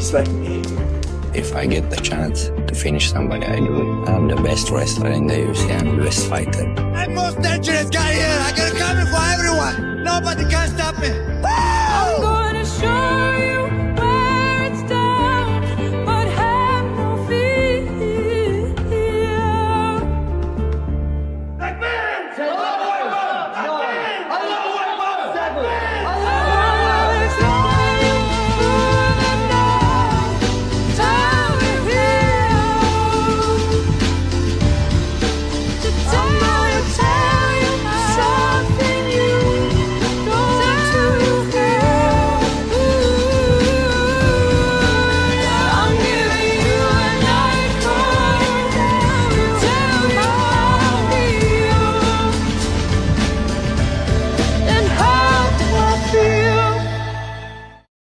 He's like me. If I get the chance to finish somebody, I do it. I'm the best wrestler in the UFC. I'm the best fighter. I'm most dangerous guy here. I got coming for everyone. Nobody can stop me.